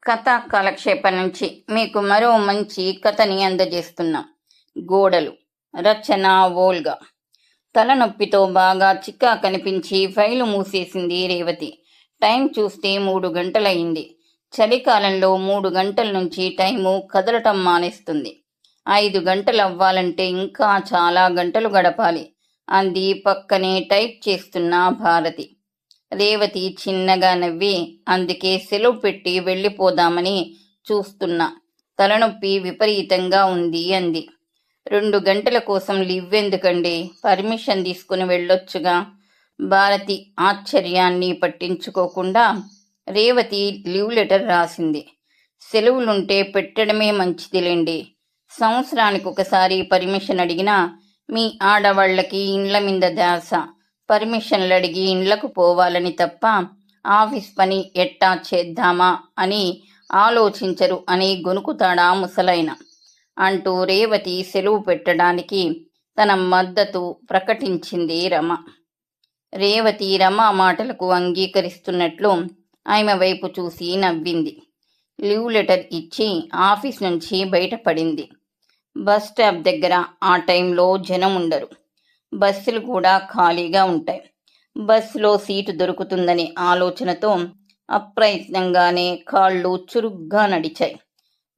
కథా కాలక్షేపం నుంచి మీకు మరో మంచి కథని అందజేస్తున్నాం. గోడలు. రచన వోల్గా. తలనొప్పితో బాగా చిక్కా కనిపించి ఫైలు మూసేసింది రేవతి. టైం చూస్తే 3 గంటలయింది. చలికాలంలో 3 గంటల నుంచి టైము కదలటం మానేస్తుంది. 5 గంటలు అవ్వాలంటే ఇంకా చాలా గంటలు గడపాలి అంది పక్కనే టైప్ చేస్తున్న భారతి. రేవతి చిన్నగా నవ్వి, అందుకే సెలవు పెట్టి వెళ్ళిపోదామని చూస్తున్నా. తలనొప్పి విపరీతంగా ఉంది అంది. 2 గంటల కోసం లీవ్ ఎందుకండి? పర్మిషన్ తీసుకుని వెళ్ళొచ్చుగా. భారతి ఆశ్చర్యాన్ని పట్టించుకోకుండా రేవతి లీవ్ లెటర్ రాసింది. సెలవులుంటే పెట్టడమే మంచిదిలేండి. సంవత్సరానికి ఒకసారి పర్మిషన్ అడిగినా మీ ఆడవాళ్ళకి ఇండ్ల మీద ధ్యాస. పర్మిషన్లు అడిగి ఇండ్లకు పోవాలని తప్ప ఆఫీస్ పని ఎట్టా చేద్దామా అని ఆలోచించరు అని గొనుకుతాడా ముసలైన అంటూ రేవతి సెలవు పెట్టడానికి తన మద్దతు ప్రకటించింది రమ. రేవతి రమ మాటలకు అంగీకరిస్తున్నట్లు ఆమె వైపు చూసి నవ్వింది. లీవ్ లెటర్ ఇచ్చి ఆఫీస్ నుంచి బయటపడింది. బస్ స్టాప్ దగ్గర ఆ టైంలో జనం ఉండరు. బస్సులు కూడా ఖాళీగా ఉంటాయి. బస్సులో సీటు దొరుకుతుందనే ఆలోచనతో అప్రయత్నంగానే కాళ్ళు చురుగ్గా నడిచాయి.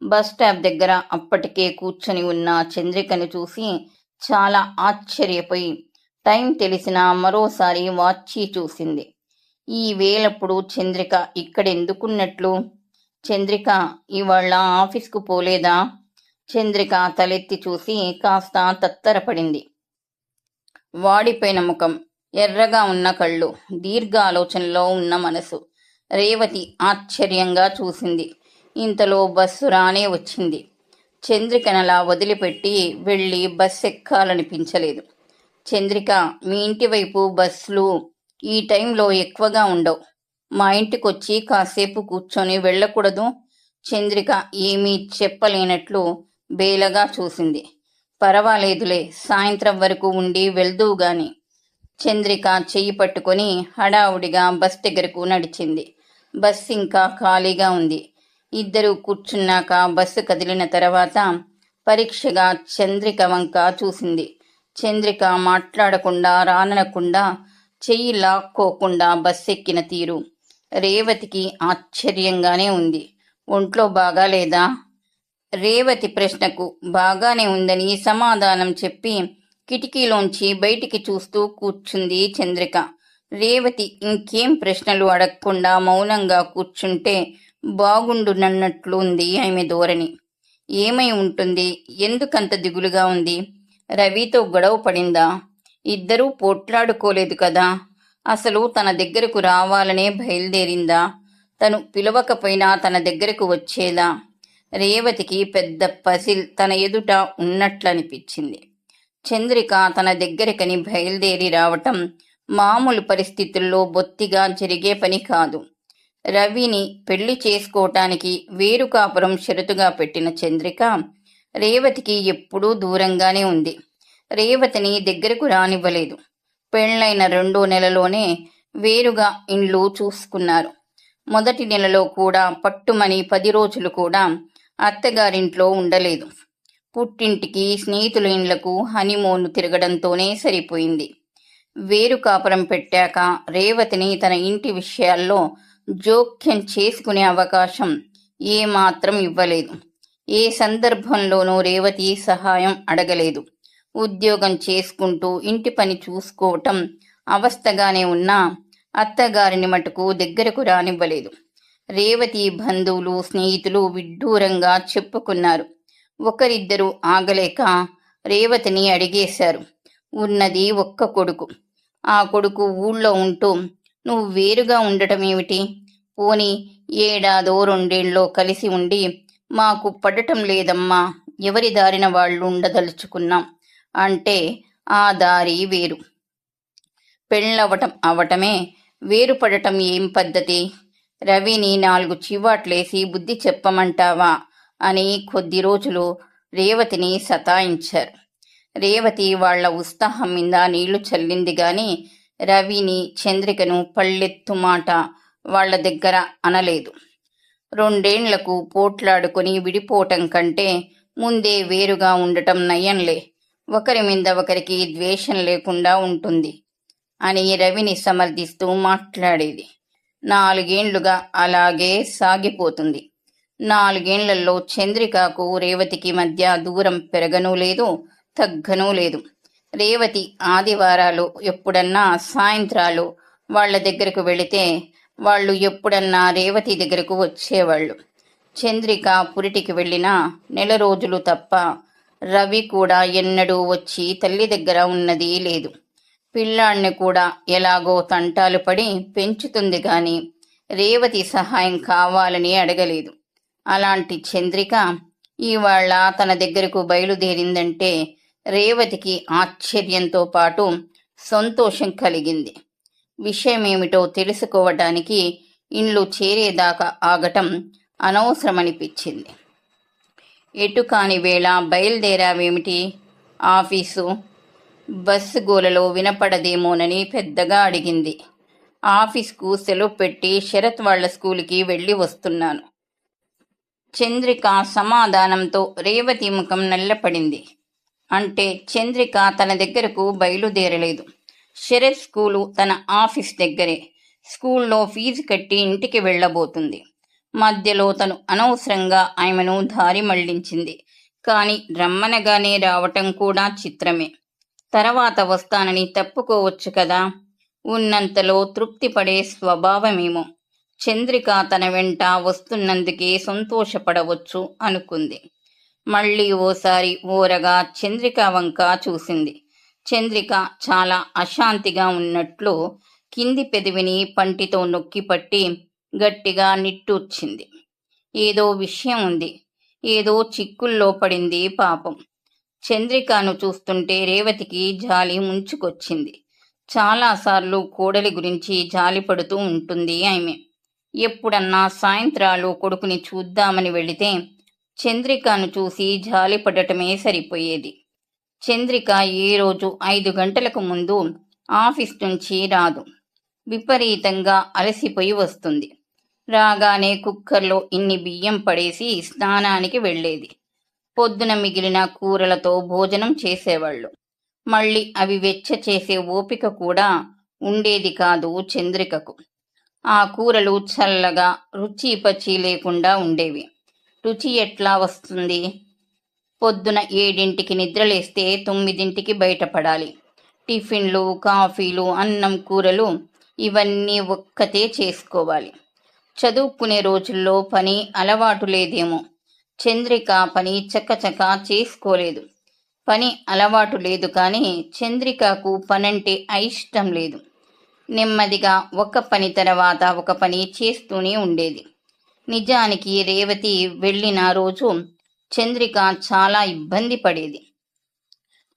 బస్ స్టాప్ దగ్గర అప్పటికే కూర్చొని ఉన్న చంద్రికను చూసి చాలా ఆశ్చర్యపోయి టైం తెలిసినా మరోసారి వాచి చూసింది. ఈ వేళప్పుడు చంద్రిక ఇక్కడెందుకున్నట్లు? చంద్రిక ఇవాళ ఆఫీస్కు పోలేదా? చంద్రిక తలెత్తి చూసి కాస్త తత్తరపడింది. వాడిపోయిన ముఖం, ఎర్రగా ఉన్న కళ్ళు, దీర్ఘ ఆలోచనలో ఉన్న మనసు. రేవతి ఆశ్చర్యంగా చూసింది. ఇంతలో బస్సు రానే వచ్చింది. చంద్రికనలా వదిలిపెట్టి వెళ్ళి బస్సు ఎక్కాలనిపించలేదు. చంద్రిక, మీ ఇంటి వైపు బస్సులు ఈ టైంలో ఎక్కువగా ఉండవు. మా ఇంటికొచ్చి కాసేపు కూర్చొని వెళ్ళకూడదు? చంద్రిక ఏమీ చెప్పలేనట్లు బేలగా చూసింది. పర్వాలేదులే, సాయంత్రం వరకు ఉండి వెళ్దువు గాని. చంద్రిక చెయ్యి పట్టుకొని హడావుడిగా బస్ దగ్గరకు నడిచింది. బస్సు ఇంకా ఖాళీగా ఉంది. ఇద్దరు కూర్చున్నాక బస్సు కదిలిన తర్వాత పరీక్షగా చంద్రిక వంక చూసింది. చంద్రిక మాట్లాడకుండా రాననకుండా చెయ్యి లాక్కోకుండా బస్సు ఎక్కిన తీరు రేవతికి ఆశ్చర్యంగానే ఉంది. ఒంట్లో బాగాలేదా? రేవతి ప్రశ్నకు బాగానే ఉందని సమాధానం చెప్పి కిటికీలోంచి బయటికి చూస్తూ కూర్చుంది చంద్రిక. రేవతి ఇంకేం ప్రశ్నలు అడగకుండా మౌనంగా కూర్చుంటే బాగుండునన్నట్లు ఉంది ఆమె ధోరణి. ఏమై ఉంటుంది? ఎందుకంత దిగులుగా ఉంది? రవితో గొడవ పడిందా? ఇద్దరూ పోట్లాడుకోలేదు కదా. అసలు తన దగ్గరకు రావాలనే బయలుదేరిందా? తను పిలవకపోయినా తన దగ్గరకు వచ్చేలా. రేవతికి పెద్ద పజిల్ తన ఎదుట ఉన్నట్లనిపించింది. చంద్రిక తన దగ్గరికని బయలుదేరి రావటం మామూలు పరిస్థితుల్లో బొత్తిగా జరిగే పని కాదు. రవిని పెళ్లి చేసుకోవటానికి వేరు కాపురం షరతుగా పెట్టిన చంద్రిక రేవతికి ఎప్పుడూ దూరంగానే ఉంది. రేవతిని దగ్గరకు రానివ్వలేదు. పెళ్లైన 2వ నెలలోనే వేరుగా ఇండ్లు చూసుకున్నారు. మొదటి నెలలో కూడా పట్టుమని 10 రోజులు కూడా అత్తగారింట్లో ఉండలేదు. పుట్టింటికి స్నేహితుల ఇండ్లకు హనీమూన్ తిరగడంతోనే సరిపోయింది. వేరు కాపురం పెట్టాక రేవతిని తన ఇంటి విషయాల్లో జోక్యం చేసుకునే అవకాశం ఏమాత్రం ఇవ్వలేదు. ఏ సందర్భంలోనూ రేవతి సహాయం అడగలేదు. ఉద్యోగం చేసుకుంటూ ఇంటి పని చూసుకోవటం అవస్థగానే ఉన్నా అత్తగారిని మటుకు దగ్గరకు రానివ్వలేదు. రేవతి బంధువులు స్నేహితులు విడ్డూరంగా చెప్పుకున్నారు. ఒకరిద్దరు ఆగలేక రేవతిని అడిగేశారు. ఉన్నది ఒక్క కొడుకు. ఆ కొడుకు ఊళ్ళో ఉంటూ నువ్వు వేరుగా ఉండటం ఏమిటి? పోనీ 1 ఏడో 2 ఏళ్ళో కలిసి ఉండి మాకు పడటం లేదమ్మా, ఎవరి దారిన వాళ్ళు ఉండదలుచుకున్నాం అంటే ఆ దారి వేరు. పెళ్ళవటం అవటమే, వేరుపడటం ఏం పద్ధతి? రవిని 4 చివాట్లేసి బుద్ధి చెప్పమంటావా అని కొద్ది రోజులు రేవతిని సతాయించారు. రేవతి వాళ్ల ఉత్సాహం మీద నీళ్లు చల్లింది గాని రవిని చంద్రికను పళ్ళెత్తు మాట వాళ్ల దగ్గర అనలేదు. రెండేండ్లకు పోట్లాడుకుని విడిపోవటం కంటే ముందే వేరుగా ఉండటం నయంలే. ఒకరి మీద ఒకరికి ద్వేషం లేకుండా ఉంటుంది అని రవిని సమర్థిస్తూ మాట్లాడేది. 4 ఏండ్లుగా అలాగే సాగిపోతుంది. 4 ఏండ్లలో చంద్రికకు రేవతికి మధ్య దూరం పెరగనూ లేదు, తగ్గనూ లేదు. రేవతి ఆదివారాలు ఎప్పుడన్నా సాయంత్రాలు వాళ్ళ దగ్గరకు వెళితే వాళ్ళు ఎప్పుడన్నా రేవతి దగ్గరకు వచ్చేవాళ్ళు. చంద్రిక పురిటికి వెళ్ళినా నెల రోజులు తప్ప రవి కూడా ఎన్నడూ వచ్చి తల్లి దగ్గర ఉన్నది లేదు. పిల్లాణ్ణి కూడా ఎలాగో తంటాలు పడి పెంచుతుంది గాని రేవతి సహాయం కావాలని అడగలేదు. అలాంటి చంద్రిక ఇవాళ తన దగ్గరకు బయలుదేరిందంటే రేవతికి ఆశ్చర్యంతో పాటు సంతోషం కలిగింది. విషయమేమిటో తెలుసుకోవటానికి ఇండ్లు చేరేదాకా ఆగటం అనవసరమనిపించింది. ఎటు కాని వేళ బయలుదేరావేమిటి? ఆఫీసు బస్సు గోలలో వినపడదేమోనని పెద్దగా అడిగింది. ఆఫీస్కు సెలవు పెట్టి శరత్ వాళ్ల స్కూలుకి వెళ్ళి వస్తున్నాను. చంద్రిక సమాధానంతో రేవతి ముఖం నల్లపడింది. అంటే చంద్రిక తన దగ్గరకు బయలుదేరలేదు. శరత్ స్కూలు తన ఆఫీస్ దగ్గరే. స్కూల్లో ఫీజు కట్టి ఇంటికి వెళ్ళబోతుంది. మధ్యలో తను అనవసరంగా ఆమెను దారి మళ్లించింది. కాని రమ్మనగానే రావటం కూడా చిత్రమే. తర్వాత వస్తానని తప్పుకోవచ్చు కదా. ఉన్నంతలో తృప్తి పడే స్వభావమేమో. చంద్రిక తన వెంట వస్తున్నందుకే సంతోషపడవచ్చు అనుకుంది. మళ్ళీ ఓసారి ఓరగా చంద్రిక వంక చూసింది. చంద్రిక చాలా అశాంతిగా ఉన్నట్లు కింది పెదవిని పంటితో నొక్కిపట్టి గట్టిగా నిట్టూర్చింది. ఏదో విషయం ఉంది. ఏదో చిక్కుల్లో పడింది పాపం. చంద్రికను చూస్తుంటే రేవతికి జాలి ముంచుకొచ్చింది. చాలాసార్లు కోడలి గురించి జాలిపడుతూ ఉంటుంది ఆమె. ఎప్పుడన్నా సాయంత్రాలు కొడుకుని చూద్దామని వెళితే చంద్రికను చూసి జాలిపడటమే సరిపోయేది. చంద్రిక ఏ రోజు 5 గంటలకు ముందు ఆఫీస్ నుంచి రాదు. విపరీతంగా అలసిపోయి వస్తుంది. రాగానే కుక్కర్లో ఇన్ని బియ్యం పడేసి స్నానానికి వెళ్ళేది. పొద్దున మిగిలిన కూరలతో భోజనం చేసేవాళ్ళు. మళ్ళీ అవి వెచ్చ చేసే ఓపిక కూడా ఉండేది కాదు చంద్రికకు. ఆ కూరలు చల్లగా రుచి పచి లేకుండా ఉండేవి. రుచి ఎట్లా వస్తుంది? పొద్దున 7ంటికి నిద్రలేస్తే 9ంటికి బయటపడాలి. టిఫిన్లు, కాఫీలు, అన్నం, కూరలు ఇవన్నీ ఒక్కతే చేసుకోవాలి. చదువుకునే రోజుల్లో పని అలవాటు లేదేమో. చంద్రిక పని చకచకా చేసుకోలేదు. పని అలవాటు లేదు కానీ చంద్రికకు పనంటే అయిష్టం లేదు. నెమ్మదిగా ఒక పని తర్వాత ఒక పని చేస్తూనే ఉండేది. నిజానికి రేవతి వెళ్ళిన రోజు చంద్రిక చాలా ఇబ్బంది పడేది.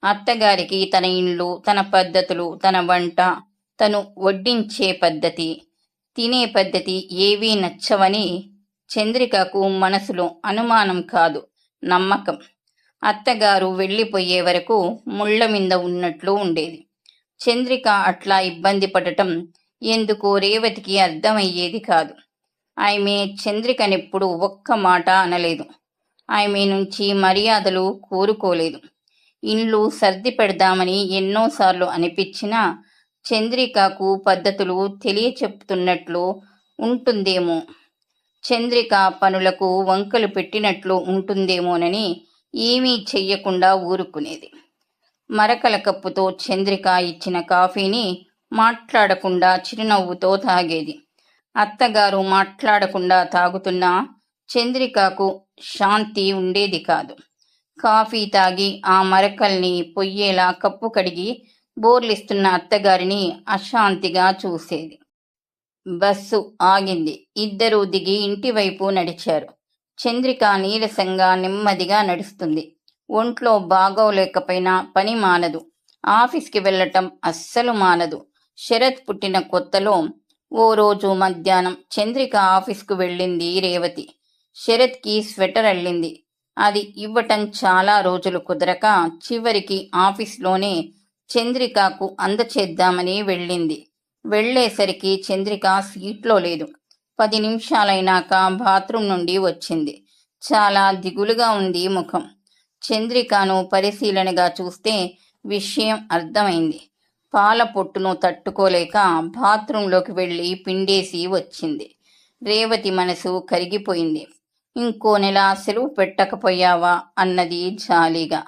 అత్తగారికి తన ఇండ్లు, తన పద్ధతులు, తన వంట, తను వడ్డించే పద్ధతి, తినే పద్ధతి ఏవీ నచ్చవని చంద్రికకు మనసులో అనుమానం కాదు, నమ్మకం. అత్తగారు వెళ్ళిపోయే వరకు ముళ్ళ మీద ఉన్నట్లు ఉండేది. చంద్రిక అట్లా ఇబ్బంది పడటం ఎందుకో రేవతికి అర్థమయ్యేది కాదు. ఆమె చంద్రికనెప్పుడు ఒక్క మాట అనలేదు. ఆమె నుంచి మర్యాదలు కోరుకోలేదు. ఇండ్లు సర్ది పెడదామని ఎన్నోసార్లు అనిపించినా చంద్రికకు పద్ధతులు తెలియచెప్తున్నట్లు ఉంటుందేమో, చంద్రిక పనులకు వంకలు పెట్టినట్లు ఉంటుందేమోనని ఏమీ చెయ్యకుండా ఊరుకునేది. మరకల కప్పుతో చంద్రిక ఇచ్చిన కాఫీని మాట్లాడకుండా చిరునవ్వుతో తాగేది. అత్తగారు మాట్లాడకుండా తాగుతున్నా చంద్రికకు శాంతి ఉండేది కాదు. కాఫీ తాగి ఆ మరకల్ని పొయ్యేలా కప్పు కడిగి బోర్లిస్తున్న అత్తగారిని అశాంతిగా చూసేది. బస్సు ఆగింది. ఇద్దరూ దిగి ఇంటివైపు నడిచారు. చంద్రిక నీరసంగా నెమ్మదిగా నడుస్తుంది. ఒంట్లో బాగోలేకపోయినా పని మానదు. ఆఫీస్కి వెళ్ళటం అస్సలు మానదు. శరత్ పుట్టిన కొత్తలో ఓ రోజు మధ్యాహ్నం చంద్రిక ఆఫీస్కు వెళ్ళింది రేవతి. శరత్కి స్వెటర్ అల్లింది. అది ఇవ్వటం చాలా రోజులు కుదరక చివరికి ఆఫీస్లోనే చంద్రికకు అందచేద్దామని వెళ్ళింది. వెళ్ళేసరికి చంద్రిక సీట్లో లేదు. 10 నిమిషాలైనాక బాత్రూం నుండి వచ్చింది. చాలా దిగులుగా ఉంది ముఖం. చంద్రికను పరిశీలనగా చూస్తే విషయం అర్థమైంది. పాల పొట్టును తట్టుకోలేక బాత్రూంలోకి వెళ్ళి పిండేసి వచ్చింది. రేవతి మనసు కరిగిపోయింది. ఇంకో నెల సెలవు పెట్టకపోయావా అన్నది జాలిగా.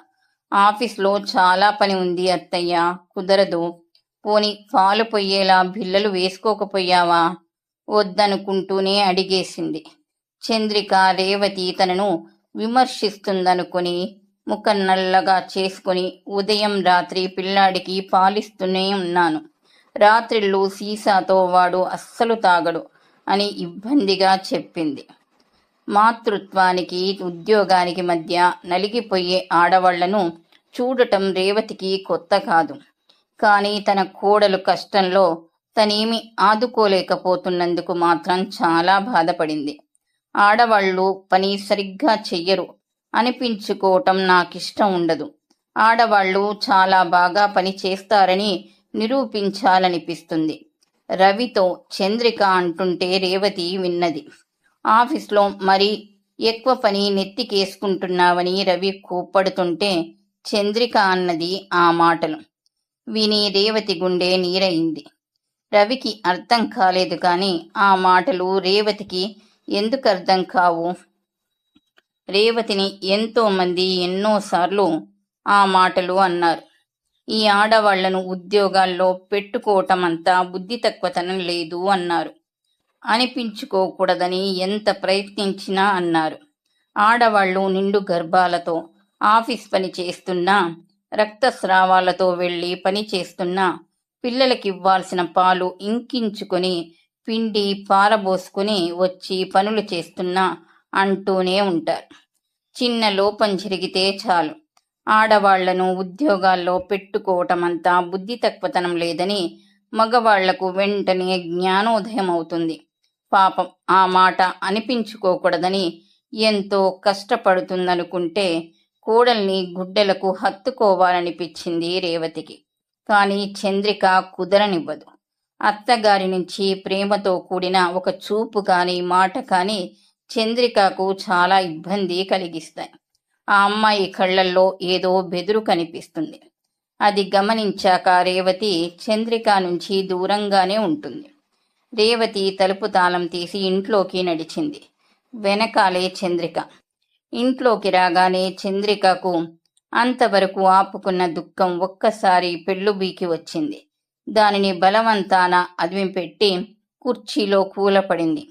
ఆఫీస్లో చాలా పని ఉంది అత్తయ్య, కుదరదు. పోని పాలు పొయ్యేలా బిళ్ళలు వేసుకోకపోయావా? వద్దనుకుంటూనే అడిగేసింది. చంద్రిక రేవతి తనను విమర్శిస్తుందనుకుని ముఖం నల్లగా చేసుకుని, ఉదయం రాత్రి పిల్లాడికి పాలిస్తూనే ఉన్నాను. రాత్రిళ్ళు సీసాతో వాడు అస్సలు తాగడు అని ఇబ్బందిగా చెప్పింది. మాతృత్వానికి ఉద్యోగానికి మధ్య నలిగిపోయే ఆడవాళ్లను చూడటం రేవతికి కొత్త కాదు. కానీ తన కోడలు కష్టంలో తనేమి ఆదుకోలేకపోతున్నందుకు మాత్రం చాలా బాధపడింది. ఆడవాళ్లు పని సరిగ్గా చెయ్యరు అనిపించుకోవటం నాకిష్టం ఉండదు. ఆడవాళ్లు చాలా బాగా పని చేస్తారని నిరూపించాలనిపిస్తుంది. రవితో చంద్రిక అంటుంటే రేవతి విన్నది. ఆఫీస్లో మరీ ఎక్కువ పని నెత్తికేసుకుంటున్నావని రవి కోప్పడుతుంటే చంద్రిక అన్నది ఆ మాటలు విని రేవతి గుండె నీరయింది. రవికి అర్థం కాలేదు కానీ ఆ మాటలు రేవతికి ఎందుకు అర్థం కావు? రేవతిని ఎంతో మంది ఎన్నోసార్లు ఆ మాటలు అన్నారు. ఈ ఆడవాళ్లను ఉద్యోగాల్లో పెట్టుకోవటం అంతా బుద్ధి తక్కువతనం లేదు అన్నారు. అనిపించుకోకూడదని ఎంత ప్రయత్నించినా అన్నారు. ఆడవాళ్లు నిండు గర్భాలతో ఆఫీస్ పని చేస్తున్నా, రక్తస్రావాలతో వెళ్ళి పని చేస్తున్నా, పిల్లలకివ్వాల్సిన పాలు ఇంకించుకొని పిండి పారబోసుకుని వచ్చి పనులు చేస్తున్నా అంటూనే ఉంటారు. చిన్న లోపం జరిగితే చాలు ఆడవాళ్లను ఉద్యోగాల్లో పెట్టుకోవటమంతా బుద్ధి తక్కువతనం లేదని మగవాళ్లకు వెంటనే జ్ఞానోదయం అవుతుంది. పాపం ఆ మాట అనిపించుకోకూడదని ఎంతో కష్టపడుతుందనుకుంటే కోడల్ని గుడ్డలకు హత్తుకోవాలనిపించింది రేవతికి. కానీ చంద్రిక కుదరనివ్వదు. అత్తగారి నుంచి ప్రేమతో కూడిన ఒక చూపు కానీ మాట కానీ చంద్రికకు చాలా ఇబ్బంది కలిగిస్తాయి. ఆ అమ్మాయి కళ్ళల్లో ఏదో బెదురు కనిపిస్తుంది. అది గమనించాక రేవతి చంద్రిక నుంచి దూరంగానే ఉంటుంది. రేవతి తలుపు తాళం తీసి ఇంట్లోకి నడిచింది. వెనకాలే చంద్రిక. ఇంట్లోకి రాగానే చంద్రికకు అంతవరకు ఆపుకున్న దుఃఖం ఒక్కసారి పెళ్ళుబీకి వచ్చింది. దానిని బలవంతాన అదిమిపెట్టి కుర్చీలో కూలపడింది.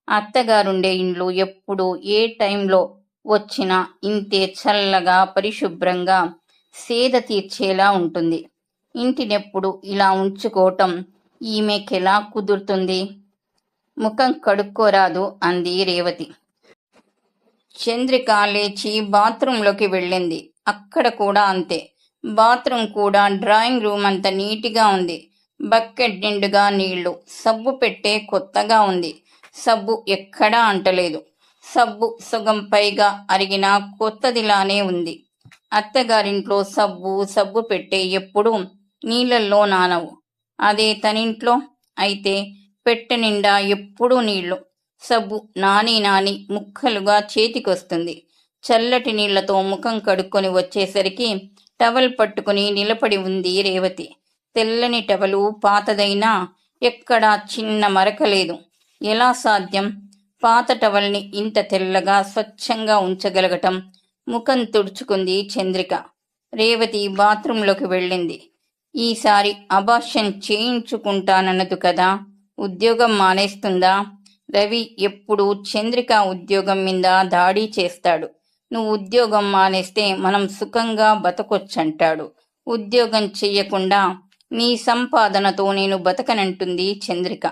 అత్తగారుండే ఇండ్లు ఎప్పుడు ఏ టైంలో వచ్చినా ఇంతే చల్లగా పరిశుభ్రంగా సేద తీర్చేలా ఉంటుంది. ఇంటినెప్పుడు ఇలా ఉంచుకోవటం ఈమెకెలా కుదురుతుంది? ముఖం కడుక్కోరాదు అంది రేవతి. చంద్రిక లేచి బాత్రూంలోకి వెళ్ళింది. అక్కడ కూడా అంతే. బాత్రూం కూడా డ్రాయింగ్ రూమ్ అంత నీటిగా ఉంది. బకెట్ నిండుగా నీళ్లు. సబ్బు పెట్టే కొత్తగా ఉంది. సబ్బు ఎక్కడా అంటలేదు. సబ్బు సగం పైగా అరిగిన కొత్తదిలానే ఉంది. అత్తగారింట్లో సబ్బు పెట్టే ఎప్పుడు నీళ్ళల్లో నానవు. అదే తనింట్లో అయితే పెట్టె నిండా ఎప్పుడూ నీళ్లు. సబ్బు నాని ముక్కలుగా చేతికొస్తుంది. చల్లటి నీళ్లతో ముఖం కడుక్కొని వచ్చేసరికి టవల్ పట్టుకుని నిలబడి ఉంది రేవతి. తెల్లని టవలు, పాతదైనా ఎక్కడా చిన్న మరకలేదు. ఎలా సాధ్యం? పాత టవల్ని ఇంత తెల్లగా స్వచ్ఛంగా ఉంచగలగటం? ముఖం తుడుచుకుంది చంద్రిక. రేవతి బాత్రూంలోకి వెళ్ళింది. ఈసారి అబార్షన్ చేయించుకుంటానన్నదు కదా, ఉద్యోగం మానేస్తుందా? రవి ఎప్పుడు చంద్రిక ఉద్యోగం మీద దాడి చేస్తాడు. నువ్వు ఉద్యోగం మానేస్తే మనం సుఖంగా బతకొచ్చంటాడు. ఉద్యోగం చెయ్యకుండా నీ సంపాదనతో నేను బతకనంటుంది చంద్రిక.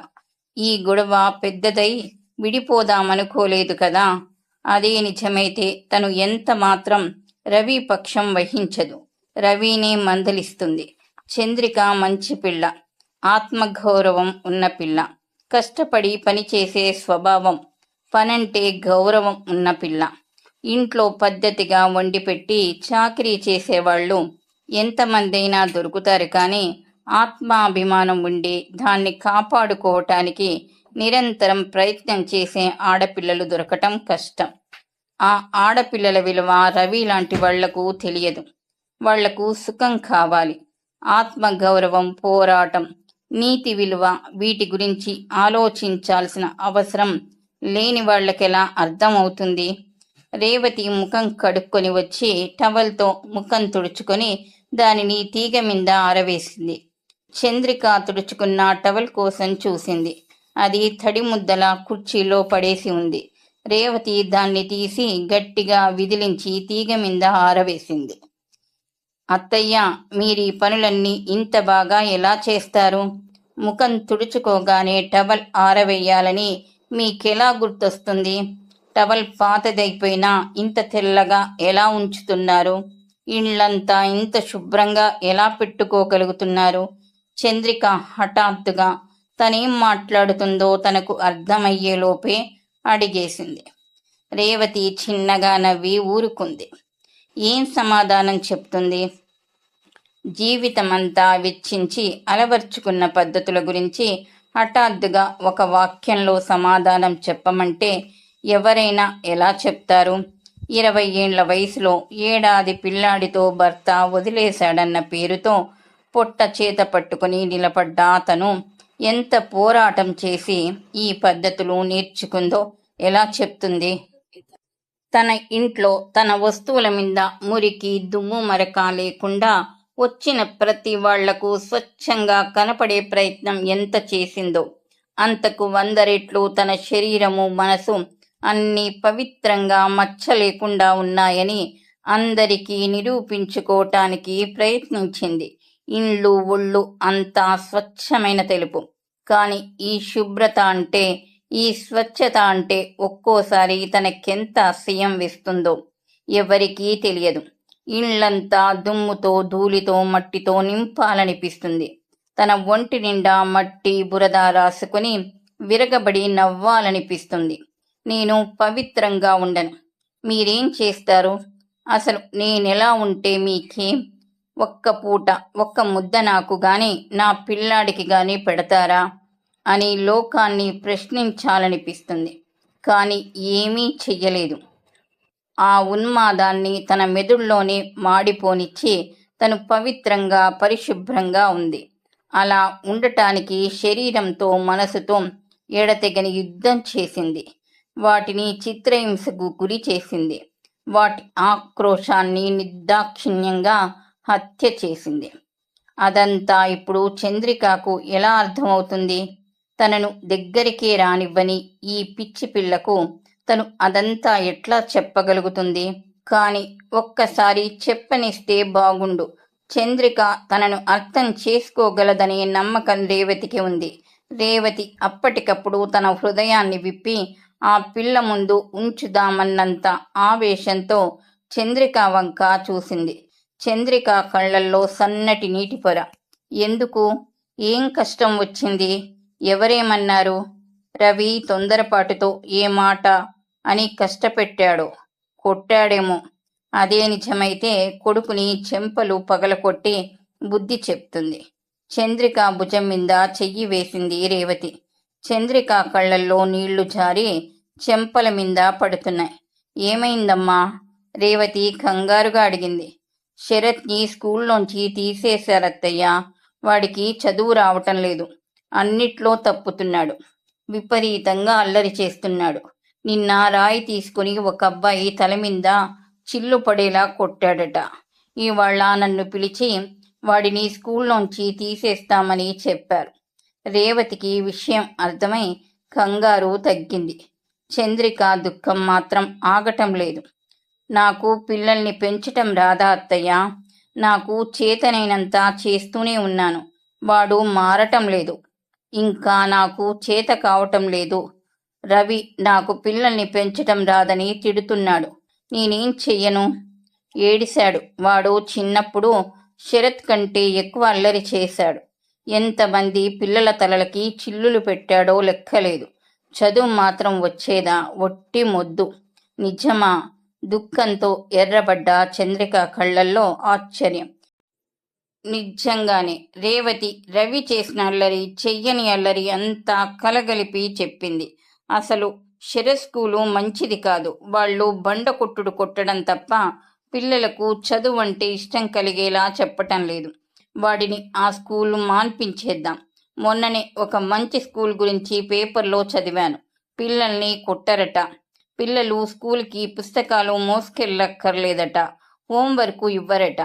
ఈ గొడవ పెద్దదై విడిపోదామనుకోలేదు కదా. అదే నిజమైతే తను ఎంత మాత్రం రవి పక్షం వహించదు. రవినే మందలిస్తుంది. చంద్రిక మంచి పిల్ల, ఆత్మగౌరవం ఉన్న పిల్ల, కష్టపడి పనిచేసే స్వభావం, పనంటే గౌరవం ఉన్న పిల్ల. ఇంట్లో పద్ధతిగా వండిపెట్టి చాకరీ చేసేవాళ్ళు ఎంతమందైనా దొరుకుతారు. కానీ ఆత్మాభిమానం ఉండి దాన్ని కాపాడుకోవటానికి నిరంతరం ప్రయత్నం చేసే ఆడపిల్లలు దొరకటం కష్టం. ఆ ఆడపిల్లల విలువ రవి లాంటి వాళ్లకు తెలియదు. వాళ్లకు సుఖం కావాలి. ఆత్మగౌరవం, పోరాటం, నీతి విలువ వీటి గురించి ఆలోచించాల్సిన అవసరం లేని వాళ్లకెలా అర్థమవుతుంది? రేవతి ముఖం కడుక్కొని వచ్చి టవల్తో ముఖం తుడుచుకొని దానిని తీగ మీద ఆరవేసింది. చంద్రిక తుడుచుకున్న టవల్ కోసం చూసింది. అది తడి ముద్దలా కుర్చీలో పడేసి ఉంది. రేవతి దాన్ని తీసి గట్టిగా విదిలించి తీగ మీద ఆరవేసింది. అత్తయ్య, మీరీ పనులన్నీ ఇంత బాగా ఎలా చేస్తారు? ముఖం తుడుచుకోగానే టవల్ ఆరవేయాలని మీకెలా గుర్తొస్తుంది? టవల్ పాతదైపోయినా ఇంత తెల్లగా ఎలా ఉంచుతున్నారు? ఇళ్లంతా ఇంత శుభ్రంగా ఎలా పెట్టుకోగలుగుతున్నారు? చంద్రిక హఠాత్తుగా తనేం మాట్లాడుతుందో తనకు అర్థమయ్యేలోపే అడిగేసింది. రేవతి చిన్నగా నవ్వి ఊరుకుంది. ఏం సమాధానం చెప్తుంది? జీవితమంతా వెచ్చించి అలవర్చుకున్న పద్ధతుల గురించి హఠాత్తుగా ఒక వాక్యంలో సమాధానం చెప్పమంటే ఎవరైనా ఎలా చెప్తారు? 20 ఏళ్ల వయసులో ఏడాది పిల్లాడితో భర్త వదిలేశాడన్న పేరుతో పొట్ట చేత పట్టుకుని నిలబడ్డ అతను ఎంత పోరాటం చేసి ఈ పద్ధతులు నేర్చుకుందో ఎలా చెప్తుంది? తన ఇంట్లో తన వస్తువుల మీద మురికి, దుమ్ము, మరక లేకుండా వచ్చిన ప్రతి వాళ్లకు స్వచ్ఛంగా కనపడే ప్రయత్నం ఎంత చేసిందో అంతకు 100 రెట్లు తన శరీరము, మనసు అన్నీ పవిత్రంగా మచ్చ లేకుండా ఉన్నాయని అందరికీ నిరూపించుకోవటానికి ప్రయత్నించింది. ఇండ్లు, ఒళ్ళు అంతా స్వచ్ఛమైన తెలుపు. కాని ఈ శుభ్రత అంటే, ఈ స్వచ్ఛత అంటే ఒక్కోసారి తనకెంత అసహ్యం వేస్తుందో ఎవరికీ తెలియదు. ఇళ్లంతా దుమ్ముతో, ధూళితో, మట్టితో నింపాలనిపిస్తుంది. తన ఒంటి నిండా మట్టి, బురద రాసుకుని విరగబడి నవ్వాలనిపిస్తుంది. నేను పవిత్రంగా ఉండను, మీరేం చేస్తారు? అసలు నేనెలా ఉంటే మీకేం? ఒక్క పూట ఒక్క ముద్ద నాకు గాని నా పిల్లాడికి గాని పెడతారా అని లోకాన్ని ప్రశ్నించాలనిపిస్తుంది. కాని ఏమీ చెయ్యలేదు. ఆ ఉన్మాదాన్ని తన మెదుళ్లోనే మాడిపోనిచ్చి తను పవిత్రంగా, పరిశుభ్రంగా ఉంది. అలా ఉండటానికి శరీరంతో, మనసుతో ఎడతెగని యుద్ధం చేసింది. వాటిని చిత్రహింసకు గురి చేసింది. వాటి ఆక్రోశాన్ని నిర్దాక్షిణ్యంగా హత్య చేసింది. అదంతా ఇప్పుడు చంద్రికకు ఎలా అర్థమవుతుంది? తనను దగ్గరికే రానివ్వని ఈ పిచ్చి పిల్లకు తను అదంతా ఎట్లా చెప్పగలుగుతుంది? కాని ఒక్కసారి చెప్పనిస్తే బాగుండు. చంద్రిక తనను అర్థం చేసుకోగలదనే నమ్మకం రేవతికి ఉంది. రేవతి అప్పటికప్పుడు తన హృదయాన్ని విప్పి ఆ పిల్ల ముందు ఉంచుదామన్నంత ఆవేశంతో చంద్రిక వంక చూసింది. చంద్రిక కళ్ళల్లో సన్నటి నీటి పొర. ఎందుకు? ఏం కష్టం వచ్చింది? ఎవరేమన్నారు? రవి తొందరపాటుతో ఏ మాట అని కష్టపెట్టాడో, కొట్టాడేమో. అదే నిజమైతే కొడుకుని చెంపలు పగలకొట్టి బుద్ధి చెప్తుంది. చంద్రిక భుజం మీద చెయ్యి వేసింది రేవతి. చంద్రిక కళ్ళల్లో నీళ్లు జారి చెంపల మీద పడుతున్నాయి. ఏమైందమ్మా? రేవతి కంగారుగా అడిగింది. శరత్ని స్కూల్లోంచి తీసేశారత్తయ్యా. వాడికి చదువు రావటం లేదు. అన్నిట్లో తప్పుతున్నాడు. విపరీతంగా అల్లరి చేస్తున్నాడు. నిన్న రాయి తీసుకుని ఒక అబ్బాయి తల మీద చిల్లు పడేలా కొట్టాడట. ఇవాళ నన్ను పిలిచి వాడిని స్కూల్లోంచి తీసేస్తామని చెప్పారు. రేవతికి విషయం అర్థమై కంగారు తగ్గింది. చంద్రిక దుఃఖం మాత్రం ఆగటం లేదు. నాకు పిల్లల్ని పెంచటం రాదా అత్తయ్యా? నాకు చేతనైనంత చేస్తూనే ఉన్నాను. వాడు మారటం లేదు. ఇంకా నాకు చేత కావటం లేదు. రవి నాకు పిల్లల్ని పెంచటం రాదని తిడుతున్నాడు. నేనేం చెయ్యను? ఏడిశాడు. వాడు చిన్నప్పుడు శరత్ కంటే ఎక్కువ అల్లరి చేశాడు. ఎంతమంది పిల్లల తలలకి చిల్లులు పెట్టాడో లెక్కలేదు. చదువు మాత్రం వచ్చేదా? ఒట్టి మొద్దు. నిజమా? దుఃఖంతో ఎర్రబడ్డ చంద్రిక కళ్ళల్లో ఆశ్చర్యం. నిజంగానే రేవతి రవి చేసిన అల్లరి, చెయ్యని అల్లరి అంతా కలగలిపి చెప్పింది. అసలు స్కూలు మంచిది కాదు. వాళ్ళు బండ కొట్టుడు కొట్టడం తప్ప పిల్లలకు చదువు అంటే ఇష్టం కలిగేలా చెప్పటం లేదు. వాడిని ఆ స్కూలు మాన్పించేద్దాం. మొన్ననే ఒక మంచి స్కూల్ గురించి పేపర్లో చదివాను. పిల్లల్ని కొట్టరట. పిల్లలు స్కూల్కి పుస్తకాలు మోసుకెళ్ళక్కర్లేదట. హోంవర్క్ ఇవ్వరట.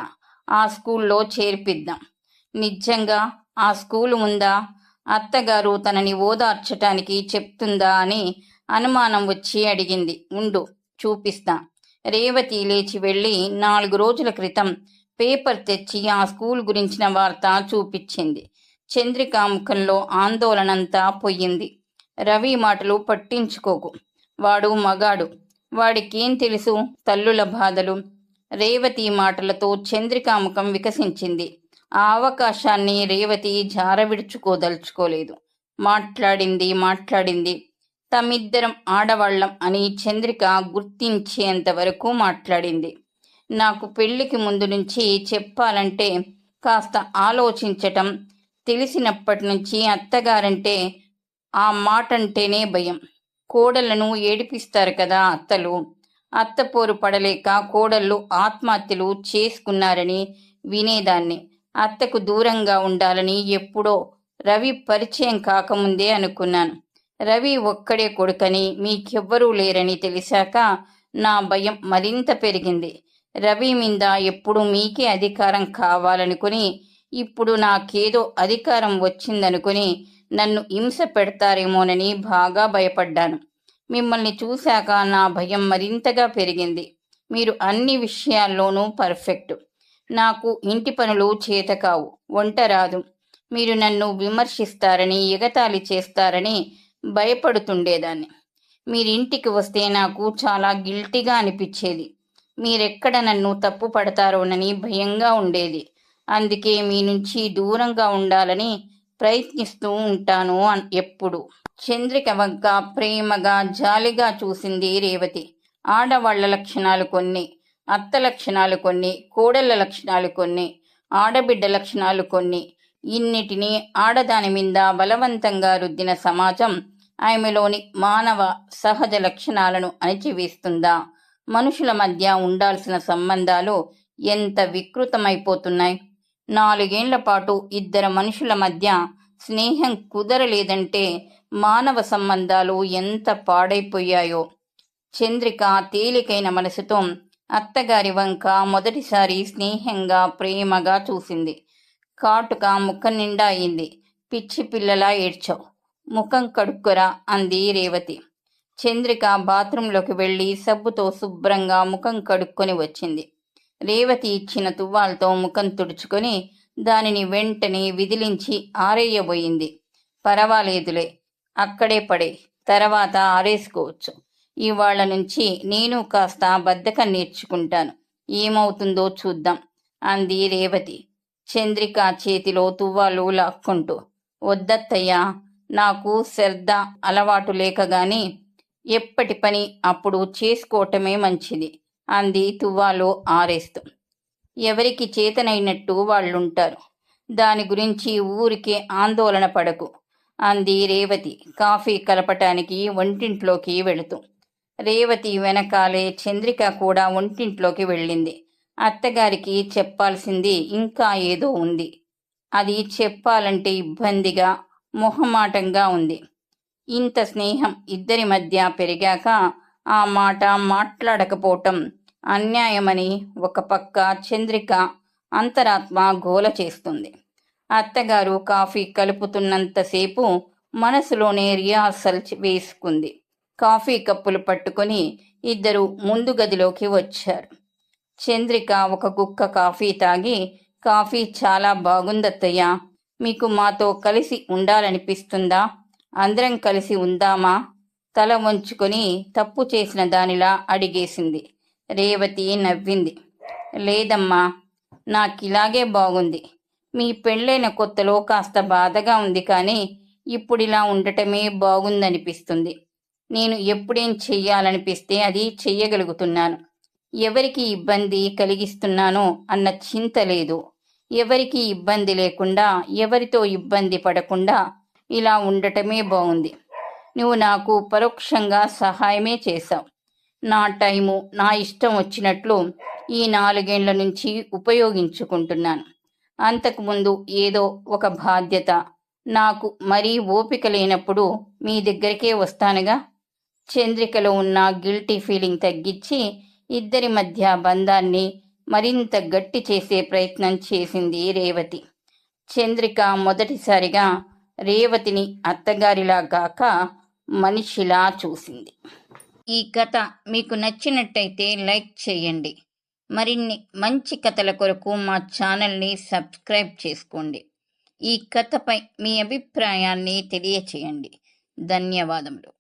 ఆ స్కూల్లో చేర్పిద్దాం. నిజంగా ఆ స్కూలు ఉందా? అత్తగారు తనని ఓదార్చటానికి చెప్తుందా అని అనుమానం వచ్చి అడిగింది. ఉండు, చూపిస్తా. రేవతి లేచి వెళ్ళి 4 రోజుల క్రితం పేపర్ తెచ్చి ఆ స్కూల్ గురించిన వార్త చూపించింది. చంద్రిక ముఖంలో ఆందోళనంతా పోయింది. రవి మాటలు పట్టించుకోకు. వాడు మగాడు. వాడికేం తెలుసు తల్లుల బాధలు. రేవతి మాటలతో చంద్రిక ముఖం వికసించింది. ఆ అవకాశాన్ని రేవతి జారవిడుచుకోదలుచుకోలేదు. మాట్లాడింది. తమిద్దరం ఆడవాళ్లం అని చంద్రిక గుర్తించేంత వరకు మాట్లాడింది. నాకు పెళ్లికి ముందు నుంచి చెప్పాలంటే కాస్త ఆలోచించటం. తెలిసినప్పటి నుంచి అత్తగారంటే ఆ మాటంటేనే భయం. కోడళ్లను ఏడిపిస్తారు కదా అత్తలు. అత్తపోరు పడలేక కోడళ్ళు ఆత్మహత్యలు చేసుకున్నారని వినేదాన్ని. అత్తకు దూరంగా ఉండాలని ఎప్పుడో రవి పరిచయం కాకముందే అనుకున్నాను. రవి ఒక్కడే కొడుకని, మీకెవ్వరూ లేరని తెలిసాక నా భయం మరింత పెరిగింది. రవి మీద ఎప్పుడు మీకే అధికారం కావాలనుకుని, ఇప్పుడు నాకేదో అధికారం వచ్చిందనుకుని నన్ను హింస పెడతారేమోనని బాగా భయపడ్డాను. మిమ్మల్ని చూశాక నా భయం మరింతగా పెరిగింది. మీరు అన్ని విషయాల్లోనూ పర్ఫెక్ట్. నాకు ఇంటి పనులు చేతకావు, వంట రాదు. మీరు నన్ను విమర్శిస్తారని, ఎగతాళి చేస్తారని భయపడుతుండేదాన్ని. మీరింటికి వస్తే నాకు చాలా గిల్టీగా అనిపించేది. మీరెక్కడ నన్ను తప్పు పడతారోనని భయంగా ఉండేది. అందుకే మీ నుంచి దూరంగా ఉండాలని ప్రయత్నిస్తూ ఉంటాను ఎప్పుడు. చంద్రిక వంక ప్రేమగా జాలిగా చూసింది రేవతి. ఆడవాళ్ల లక్షణాలు కొన్ని, అత్త లక్షణాలు కొన్ని, కోడళ్ల లక్షణాలు కొన్ని, ఆడబిడ్డ లక్షణాలు కొన్ని. ఇన్నిటినీ ఆడదాని మీద బలవంతంగా రుద్దిన సమాజం ఆమెలోని మానవ సహజ లక్షణాలను అణిచివేస్తుందా? మనుషుల మధ్య ఉండాల్సిన సంబంధాలు ఎంత వికృతమైపోతున్నాయి. 4 ఏళ్ల పాటు ఇద్దరు మనుషుల మధ్య స్నేహం కుదరలేదంటే మానవ సంబంధాలు ఎంత పాడైపోయాయో. చంద్రిక తేలికైన మనసుతో అత్తగారి వంక మొదటిసారి స్నేహంగా ప్రేమగా చూసింది. కాటుక ముఖం నిండా అయింది. పిచ్చి పిల్లలా ఏడ్చావు, ముఖం కడుక్కురా అంది రేవతి. చంద్రిక బాత్రూంలోకి వెళ్ళి సబ్బుతో శుభ్రంగా ముఖం కడుక్కొని వచ్చింది. రేవతి ఇచ్చిన తువ్వాలతో ముఖం తుడుచుకొని దానిని వెంటనే విదిలించి ఆరేయబోయింది. పర్వాలేదులే, అక్కడే పడే, తర్వాత ఆరేసుకోవచ్చు. ఇవాళ నుంచి నేను కాస్త బద్ధకం నేర్చుకుంటాను. ఏమవుతుందో చూద్దాం అంది రేవతి చంద్రిక చేతిలో తువ్వాలు లాక్కుంటూ. వద్దత్తయ్యా, నాకు శ్రద్ధ అలవాటు లేకగాని ఎప్పటి పని అప్పుడు చేసుకోవటమే మంచిది అంది తువ్వాలు ఆరేస్తూ. ఎవరికి చేతనైనట్టు వాళ్ళుంటారు. దాని గురించి ఊరికే ఆందోళన పడకు అంది రేవతి కాఫీ కలపటానికి వంటింట్లోకి వెళుతూ. రేవతి వెనకాలే చంద్రిక కూడా వంటింట్లోకి వెళ్ళింది. అత్తగారికి చెప్పాల్సింది ఇంకా ఏదో ఉంది. అది చెప్పాలంటే ఇబ్బందిగా, మొహమాటంగా ఉంది. ఇంత స్నేహం ఇద్దరి మధ్య పెరిగాక ఆ మాట మాట్లాడకపోవటం అన్యాయమని ఒక పక్క చంద్రిక అంతరాత్మ గోల చేస్తుంది. అత్తగారు కాఫీ కలుపుతున్నంతసేపు మనసులోనే రిహార్సల్ వేసుకుంది. కాఫీ కప్పులు పట్టుకొని ఇద్దరు ముందు గదిలోకి వచ్చారు. చంద్రిక ఒక గుక్క కాఫీ తాగి, కాఫీ చాలా బాగుందత్తయ్యా, మీకు మాతో కలిసి ఉండాలనిపిస్తుందా? అందరం కలిసి ఉందామా? తల వంచుకొని తప్పు చేసిన దానిలా అడిగేసింది. రేవతి నవ్వింది. లేదమ్మా, నాకిలాగే బాగుంది. మీ పెళ్ళైన కొత్తలో కాస్త బాధగా ఉంది, కానీ ఇప్పుడిలా ఉండటమే బాగుందనిపిస్తుంది. నేను ఎప్పుడేం చెయ్యాలనిపిస్తే అది చెయ్యగలుగుతున్నాను. ఎవరికి ఇబ్బంది కలిగిస్తున్నానో అన్న చింత లేదు. ఎవరికి ఇబ్బంది లేకుండా, ఎవరితో ఇబ్బంది పడకుండా ఇలా ఉండటమే బాగుంది. నువ్వు నాకు పరోక్షంగా సహాయమే చేశావు. నా టైము నా ఇష్టం వచ్చినట్లు ఈ 4 ఏళ్ల నుంచి ఉపయోగించుకుంటున్నాను. అంతకుముందు ఏదో ఒక బాధ్యత, నాకు మరీ ఓపిక లేనప్పుడు మీ దగ్గరికే వస్తానుగా. చంద్రికలో ఉన్న గిల్టీ ఫీలింగ్ తగ్గించి ఇద్దరి మధ్య బంధాన్ని మరింత గట్టి చేసే ప్రయత్నం చేసింది రేవతి. చంద్రిక మొదటిసారిగా రేవతిని అత్తగారిలా గాక మనిషిలా చూసింది. ఈ కథ మీకు నచ్చినట్టయితే లైక్ చేయండి. మరిన్ని మంచి కథల కొరకు మా ఛానల్ని సబ్స్క్రైబ్ చేసుకోండి. ఈ కథపై మీ అభిప్రాయాన్ని తెలియచేయండి. ధన్యవాదములు.